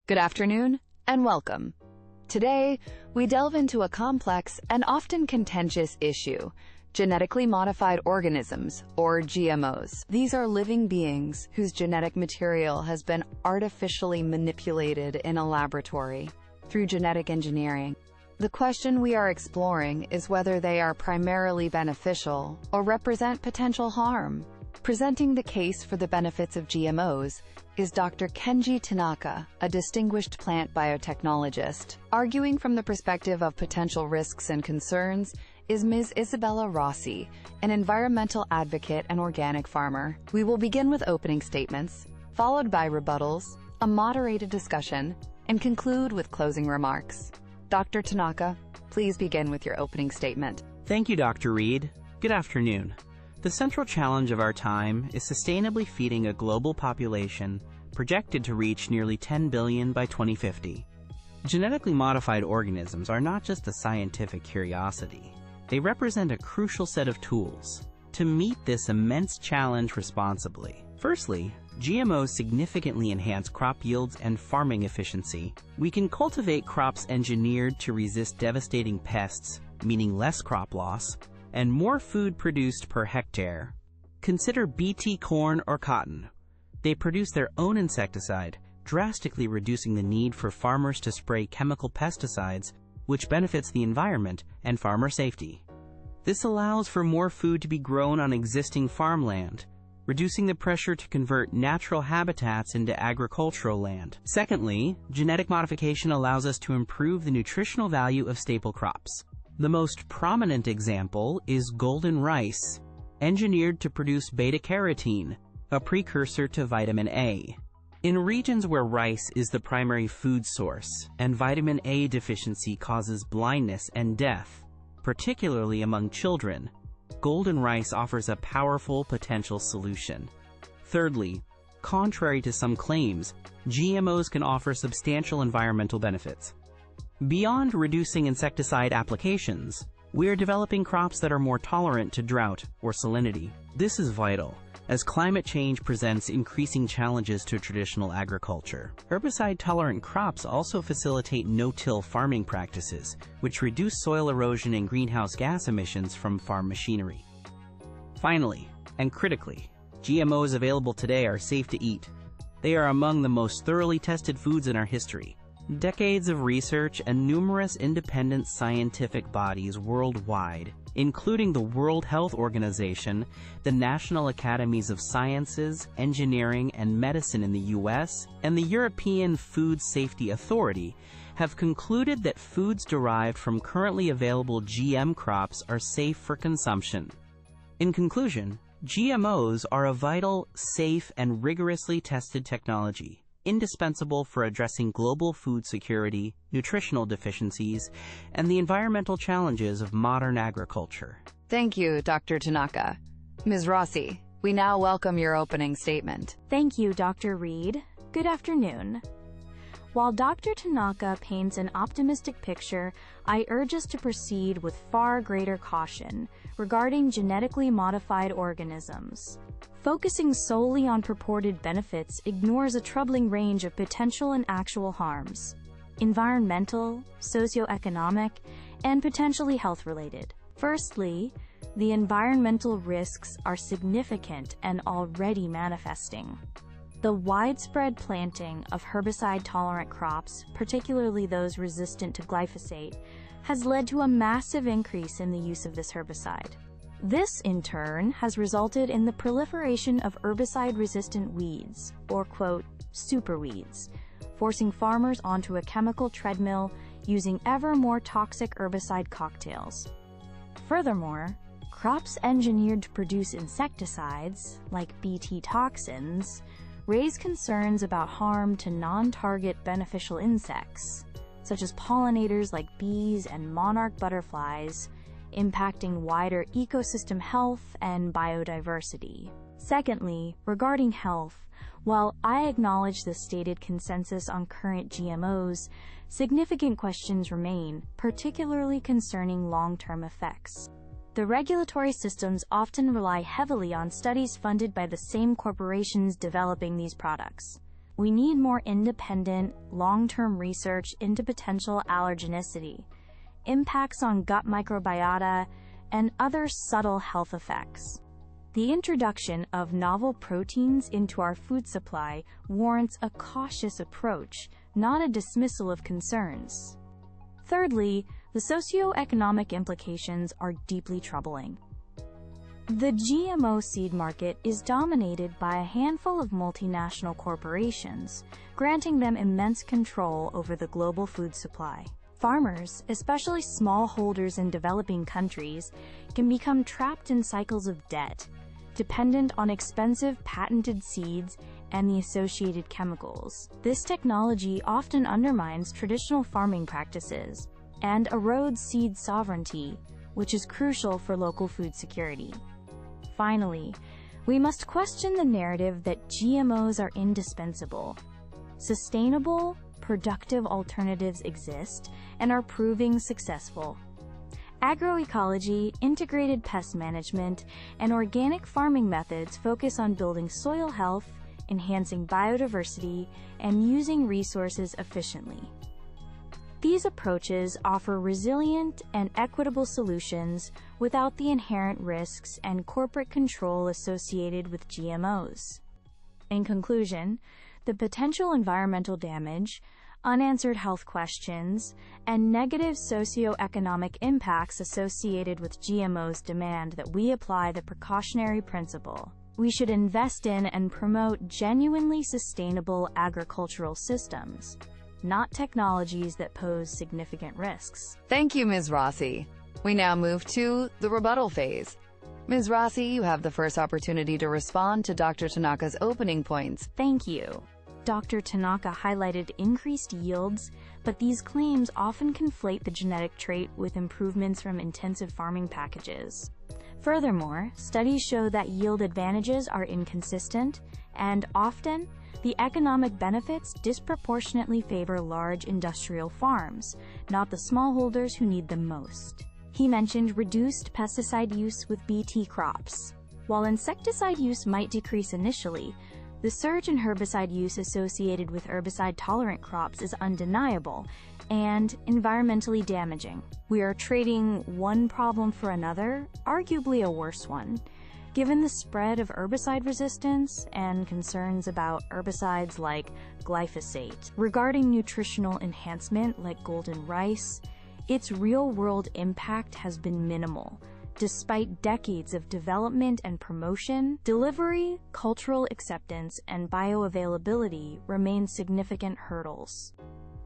Good afternoon, and welcome. Today, we delve into a complex and often contentious issue: genetically modified organisms, or GMOs. These are living beings whose genetic material has been artificially manipulated in a laboratory through genetic engineering. The question we are exploring is whether they are primarily beneficial or represent potential harm. Presenting the case for the benefits of GMOs is Dr. Kenji Tanaka, a distinguished plant biotechnologist. Arguing from the perspective of potential risks and concerns is Ms. Isabella Rossi, an environmental advocate and organic farmer. We will begin with opening statements, followed by rebuttals, a moderated discussion, and conclude with closing remarks. Dr. Tanaka, please begin with your opening statement. Thank you, Dr. Reed. Good afternoon. The central challenge of our time is sustainably feeding a global population projected to reach nearly 10 billion by 2050. Genetically modified organisms are not just a scientific curiosity. They represent a crucial set of tools to meet this immense challenge responsibly. Firstly, GMOs significantly enhance crop yields and farming efficiency. We can cultivate crops engineered to resist devastating pests, meaning less crop loss, and more food produced per hectare. Consider Bt corn or cotton. They produce their own insecticide, drastically reducing the need for farmers to spray chemical pesticides, which benefits the environment and farmer safety. This allows for more food to be grown on existing farmland, reducing the pressure to convert natural habitats into agricultural land. Secondly, genetic modification allows us to improve the nutritional value of staple crops. The most prominent example is golden rice, engineered to produce beta-carotene, a precursor to vitamin A. In regions where rice is the primary food source and vitamin A deficiency causes blindness and death, particularly among children, golden rice offers a powerful potential solution. Thirdly, contrary to some claims, GMOs can offer substantial environmental benefits. Beyond reducing insecticide applications, we are developing crops that are more tolerant to drought or salinity. This is vital, as climate change presents increasing challenges to traditional agriculture. Herbicide-tolerant crops also facilitate no-till farming practices, which reduce soil erosion and greenhouse gas emissions from farm machinery. Finally, and critically, GMOs available today are safe to eat. They are among the most thoroughly tested foods in our history. Decades of research and numerous independent scientific bodies worldwide, including the World Health Organization, the National Academies of Sciences, Engineering, and Medicine in the US, and the European Food Safety Authority, have concluded that foods derived from currently available GM crops are safe for consumption. In conclusion, GMOs are a vital, safe, and rigorously tested technology, indispensable for addressing global food security, nutritional deficiencies, and the environmental challenges of modern agriculture. Thank you, Dr. Tanaka. Ms. Rossi, we now welcome your opening statement. Thank you, Dr. Reed. Good afternoon. While Dr. Tanaka paints an optimistic picture, I urge us to proceed with far greater caution regarding genetically modified organisms. Focusing solely on purported benefits ignores a troubling range of potential and actual harms: environmental, socioeconomic, and potentially health-related. Firstly, the environmental risks are significant and already manifesting. The widespread planting of herbicide-tolerant crops, particularly those resistant to glyphosate, has led to a massive increase in the use of this herbicide. This, in turn, has resulted in the proliferation of herbicide-resistant weeds, or quote, superweeds, forcing farmers onto a chemical treadmill using ever more toxic herbicide cocktails. Furthermore, crops engineered to produce insecticides, like Bt toxins, raise concerns about harm to non-target beneficial insects, such as pollinators like bees and monarch butterflies, impacting wider ecosystem health and biodiversity. Secondly, regarding health, while I acknowledge the stated consensus on current GMOs, significant questions remain, particularly concerning long-term effects. The regulatory systems often rely heavily on studies funded by the same corporations developing these products. We need more independent, long-term research into potential allergenicity, impacts on gut microbiota, and other subtle health effects. The introduction of novel proteins into our food supply warrants a cautious approach, not a dismissal of concerns. Thirdly, the socioeconomic implications are deeply troubling. The GMO seed market is dominated by a handful of multinational corporations, granting them immense control over the global food supply. Farmers, especially smallholders in developing countries, can become trapped in cycles of debt, dependent on expensive patented seeds and the associated chemicals. This technology often undermines traditional farming practices and erodes seed sovereignty, which is crucial for local food security. Finally, we must question the narrative that GMOs are indispensable. Sustainable, productive alternatives exist and are proving successful. Agroecology, integrated pest management, and organic farming methods focus on building soil health, enhancing biodiversity, and using resources efficiently. These approaches offer resilient and equitable solutions without the inherent risks and corporate control associated with GMOs. In conclusion, the potential environmental damage, unanswered health questions, and negative socioeconomic impacts associated with GMOs demand that we apply the precautionary principle. We should invest in and promote genuinely sustainable agricultural systems, not technologies that pose significant risks. Thank you, Ms. Rossi. We now move to the rebuttal phase. Ms. Rossi, you have the first opportunity to respond to Dr. Tanaka's opening points. Thank you. Dr. Tanaka highlighted increased yields, but these claims often conflate the genetic trait with improvements from intensive farming packages. Furthermore, studies show that yield advantages are inconsistent, and often, the economic benefits disproportionately favor large industrial farms, not the smallholders who need them most. He mentioned reduced pesticide use with Bt crops. While insecticide use might decrease initially, the surge in herbicide use associated with herbicide-tolerant crops is undeniable and environmentally damaging. We are trading one problem for another, arguably a worse one. Given the spread of herbicide resistance and concerns about herbicides like glyphosate, regarding nutritional enhancement like golden rice, its real-world impact has been minimal. Despite decades of development and promotion, delivery, cultural acceptance, and bioavailability remain significant hurdles.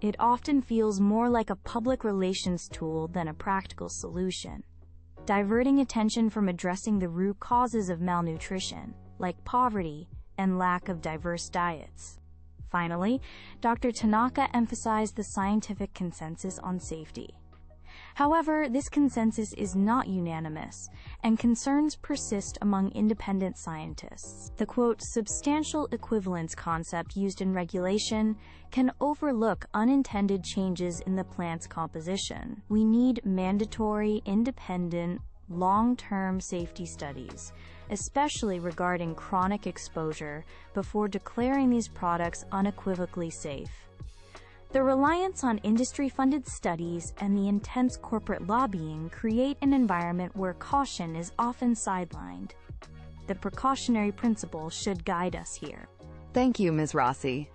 It often feels more like a public relations tool than a practical solution, diverting attention from addressing the root causes of malnutrition, like poverty and lack of diverse diets. Finally, Dr. Tanaka emphasized the scientific consensus on safety. However, this consensus is not unanimous, and concerns persist among independent scientists. The quote, substantial equivalence concept used in regulation can overlook unintended changes in the plant's composition. We need mandatory, independent, long-term safety studies, especially regarding chronic exposure, before declaring these products unequivocally safe. The reliance on industry-funded studies and the intense corporate lobbying create an environment where caution is often sidelined. The precautionary principle should guide us here. Thank you, Ms. Rossi.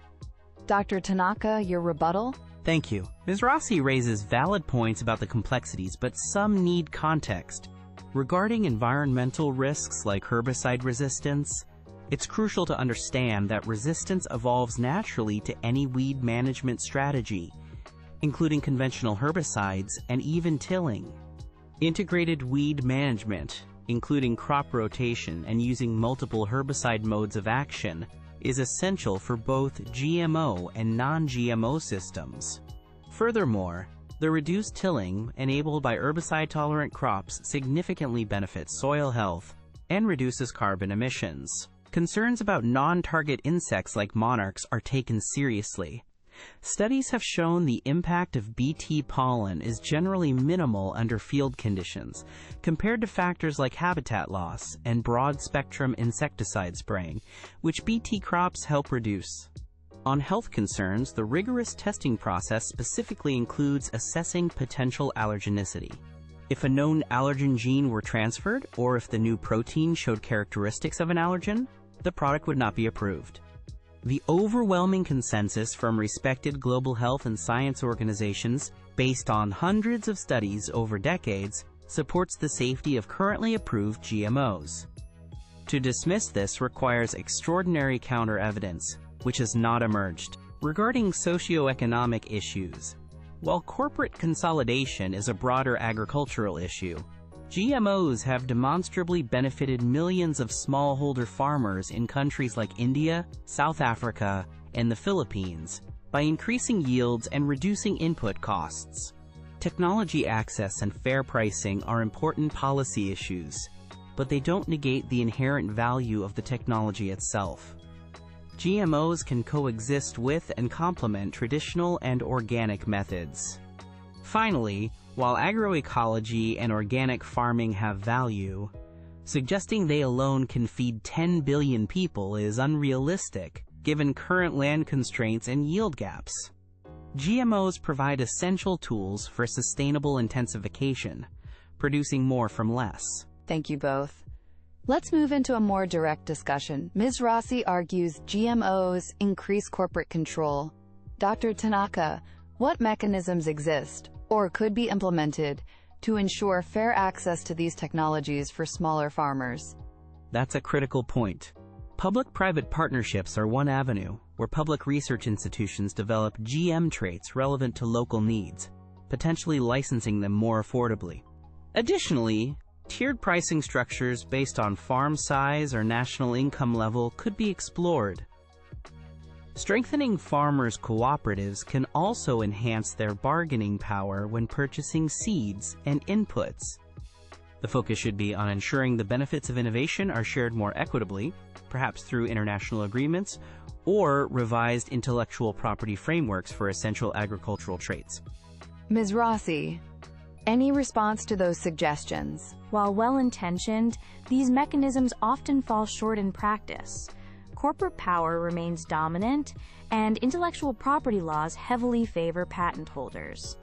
Dr. Tanaka, your rebuttal? Thank you. Ms. Rossi raises valid points about the complexities, but some need context. Regarding environmental risks like herbicide resistance, it's crucial to understand that resistance evolves naturally to any weed management strategy, including conventional herbicides and even tilling. Integrated weed management, including crop rotation and using multiple herbicide modes of action, is essential for both GMO and non-GMO systems. Furthermore, the reduced tilling enabled by herbicide-tolerant crops significantly benefits soil health and reduces carbon emissions. Concerns about non-target insects like monarchs are taken seriously. Studies have shown the impact of Bt pollen is generally minimal under field conditions, compared to factors like habitat loss and broad-spectrum insecticide spraying, which Bt crops help reduce. On health concerns, the rigorous testing process specifically includes assessing potential allergenicity. If a known allergen gene were transferred, or if the new protein showed characteristics of an allergen, the product would not be approved. The overwhelming consensus from respected global health and science organizations, based on hundreds of studies over decades, supports the safety of currently approved GMOs. To dismiss this requires extraordinary counter-evidence, which has not emerged. Regarding socioeconomic issues, while corporate consolidation is a broader agricultural issue, GMOs have demonstrably benefited millions of smallholder farmers in countries like India, South Africa, and the Philippines by increasing yields and reducing input costs. Technology access and fair pricing are important policy issues, but they don't negate the inherent value of the technology itself. GMOs can coexist with and complement traditional and organic methods. Finally, while agroecology and organic farming have value, suggesting they alone can feed 10 billion people is unrealistic, given current land constraints and yield gaps. GMOs provide essential tools for sustainable intensification, producing more from less. Thank you both. Let's move into a more direct discussion. Ms. Rossi argues GMOs increase corporate control. Dr. Tanaka, what mechanisms exist, or could be implemented, to ensure fair access to these technologies for smaller farmers? That's a critical point. Public-private partnerships are one avenue where public research institutions develop GM traits relevant to local needs, potentially licensing them more affordably. Additionally, tiered pricing structures based on farm size or national income level could be explored. Strengthening farmers' cooperatives can also enhance their bargaining power when purchasing seeds and inputs. The focus should be on ensuring the benefits of innovation are shared more equitably, perhaps through international agreements or revised intellectual property frameworks for essential agricultural traits. Ms. Rossi, any response to those suggestions? While well-intentioned, these mechanisms often fall short in practice. Corporate power remains dominant, and intellectual property laws heavily favor patent holders.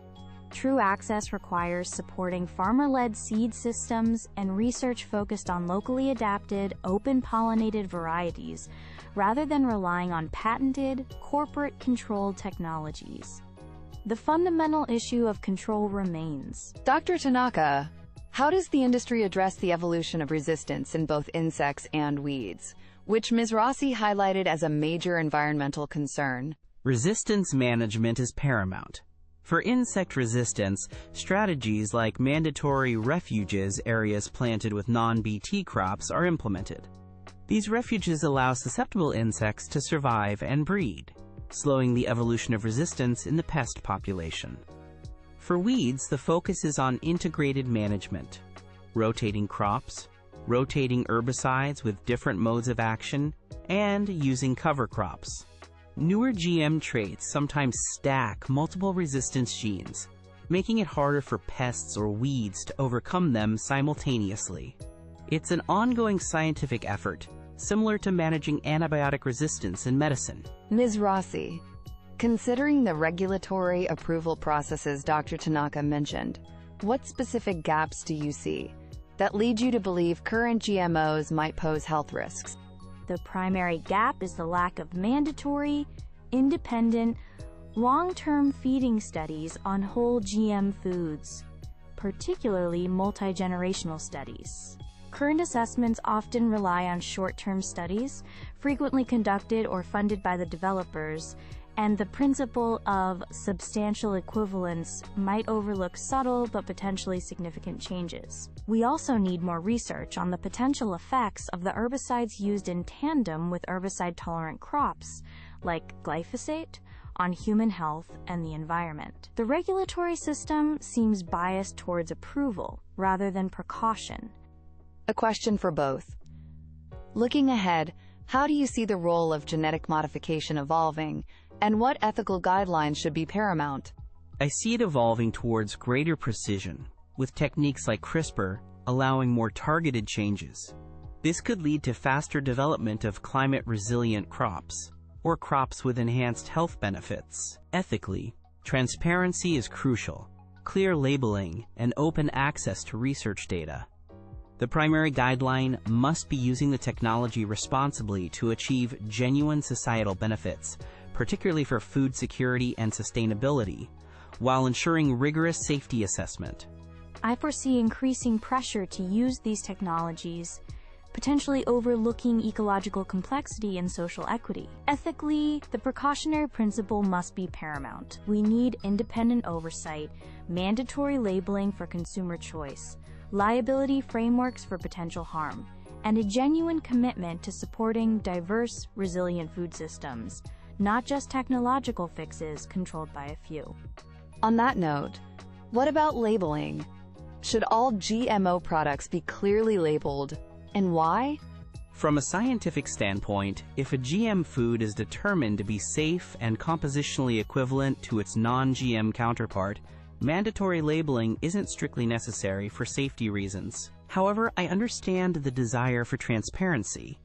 True access requires supporting farmer-led seed systems and research focused on locally adapted, open-pollinated varieties, rather than relying on patented, corporate-controlled technologies. The fundamental issue of control remains. Dr. Tanaka, how does the industry address the evolution of resistance in both insects and weeds, which Ms. Rossi highlighted as a major environmental concern? Resistance management is paramount. For insect resistance, strategies like mandatory refuges areas planted with non-BT crops are implemented. These refuges allow susceptible insects to survive and breed, slowing the evolution of resistance in the pest population. For weeds, the focus is on integrated management, rotating crops, rotating herbicides with different modes of action, and using cover crops. Newer GM traits sometimes stack multiple resistance genes, making it harder for pests or weeds to overcome them simultaneously. It's an ongoing scientific effort, similar to managing antibiotic resistance in medicine. Ms. Rossi, considering the regulatory approval processes Dr. Tanaka mentioned, what specific gaps do you see that lead you to believe current GMOs might pose health risks? The primary gap is the lack of mandatory, independent, long-term feeding studies on whole GM foods, particularly multi-generational studies. Current assessments often rely on short-term studies, frequently conducted or funded by the developers, and the principle of substantial equivalence might overlook subtle but potentially significant changes. We also need more research on the potential effects of the herbicides used in tandem with herbicide-tolerant crops, like glyphosate, on human health and the environment. The regulatory system seems biased towards approval rather than precaution. A question for both. Looking ahead, how do you see the role of genetic modification evolving, and what ethical guidelines should be paramount? I see it evolving towards greater precision, with techniques like CRISPR allowing more targeted changes. This could lead to faster development of climate-resilient crops, or crops with enhanced health benefits. Ethically, transparency is crucial. Clear labeling and open access to research data. The primary guideline must be using the technology responsibly to achieve genuine societal benefits, particularly for food security and sustainability, while ensuring rigorous safety assessment. I foresee increasing pressure to use these technologies, potentially overlooking ecological complexity and social equity. Ethically, the precautionary principle must be paramount. We need independent oversight, mandatory labeling for consumer choice, liability frameworks for potential harm, and a genuine commitment to supporting diverse, resilient food systems, not just technological fixes controlled by a few. On that note, what about labeling? Should all GMO products be clearly labeled, and why? From a scientific standpoint, if a GM food is determined to be safe and compositionally equivalent to its non-GM counterpart, mandatory labeling isn't strictly necessary for safety reasons. However, I understand the desire for transparency.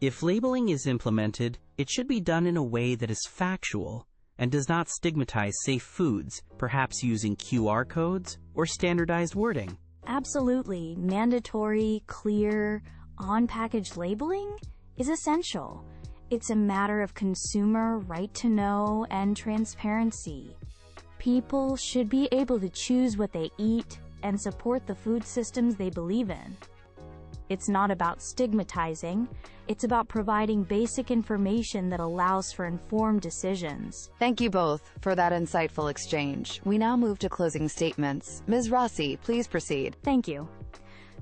If labeling is implemented, it should be done in a way that is factual and does not stigmatize safe foods, perhaps using QR codes or standardized wording. Absolutely. Mandatory, clear, on-package labeling is essential. It's a matter of consumer right to know and transparency. People should be able to choose what they eat and support the food systems they believe in. It's not about stigmatizing, it's about providing basic information that allows for informed decisions. Thank you both for that insightful exchange. We now move to closing statements. Ms. Rossi, please proceed. Thank you.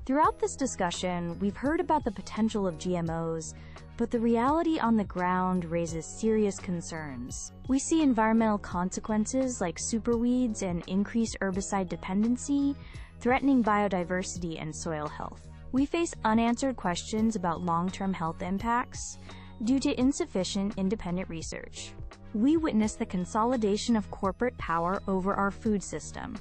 Throughout this discussion, we've heard about the potential of GMOs, but the reality on the ground raises serious concerns. We see environmental consequences like superweeds and increased herbicide dependency, threatening biodiversity and soil health. We face unanswered questions about long-term health impacts due to insufficient independent research. We witness the consolidation of corporate power over our food system,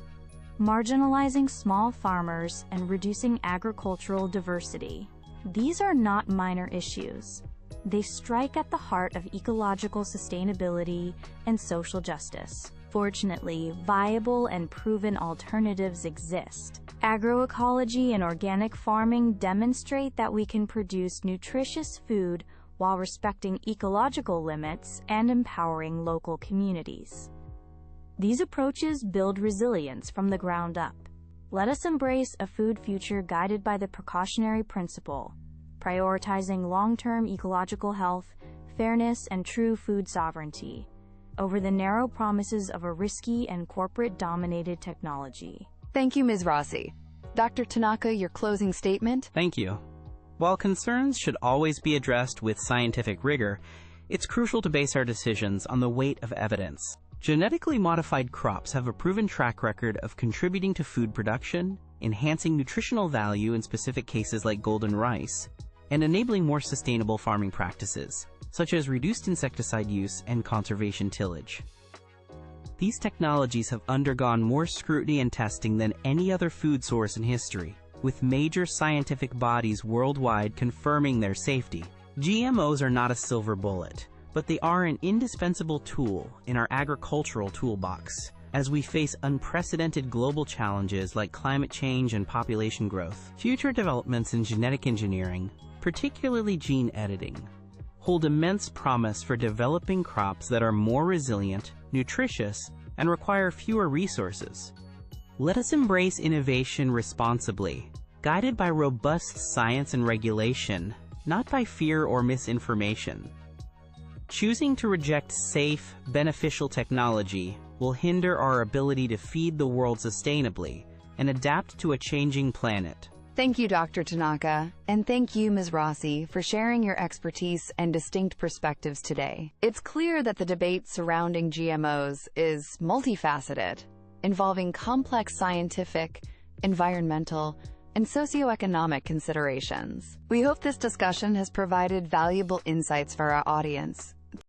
marginalizing small farmers and reducing agricultural diversity. These are not minor issues. They strike at the heart of ecological sustainability and social justice. Fortunately, viable and proven alternatives exist. Agroecology and organic farming demonstrate that we can produce nutritious food while respecting ecological limits and empowering local communities. These approaches build resilience from the ground up. Let us embrace a food future guided by the precautionary principle, prioritizing long-term ecological health, fairness, and true food sovereignty over the narrow promises of a risky and corporate-dominated technology. Thank you, Ms. Rossi. Dr. Tanaka, your closing statement? Thank you. While concerns should always be addressed with scientific rigor, it's crucial to base our decisions on the weight of evidence. Genetically modified crops have a proven track record of contributing to food production, enhancing nutritional value in specific cases like golden rice, and enabling more sustainable farming practices, such as reduced insecticide use and conservation tillage. These technologies have undergone more scrutiny and testing than any other food source in history, with major scientific bodies worldwide confirming their safety. GMOs are not a silver bullet, but they are an indispensable tool in our agricultural toolbox as we face unprecedented global challenges like climate change and population growth. Future developments in genetic engineering, particularly gene editing, hold immense promise for developing crops that are more resilient, nutritious, and require fewer resources. Let us embrace innovation responsibly, guided by robust science and regulation, not by fear or misinformation. Choosing to reject safe, beneficial technology will hinder our ability to feed the world sustainably and adapt to a changing planet. Thank you, Dr. Tanaka, and thank you, Ms. Rossi, for sharing your expertise and distinct perspectives today. It's clear that the debate surrounding GMOs is multifaceted, involving complex scientific, environmental, and socioeconomic considerations. We hope this discussion has provided valuable insights for our audience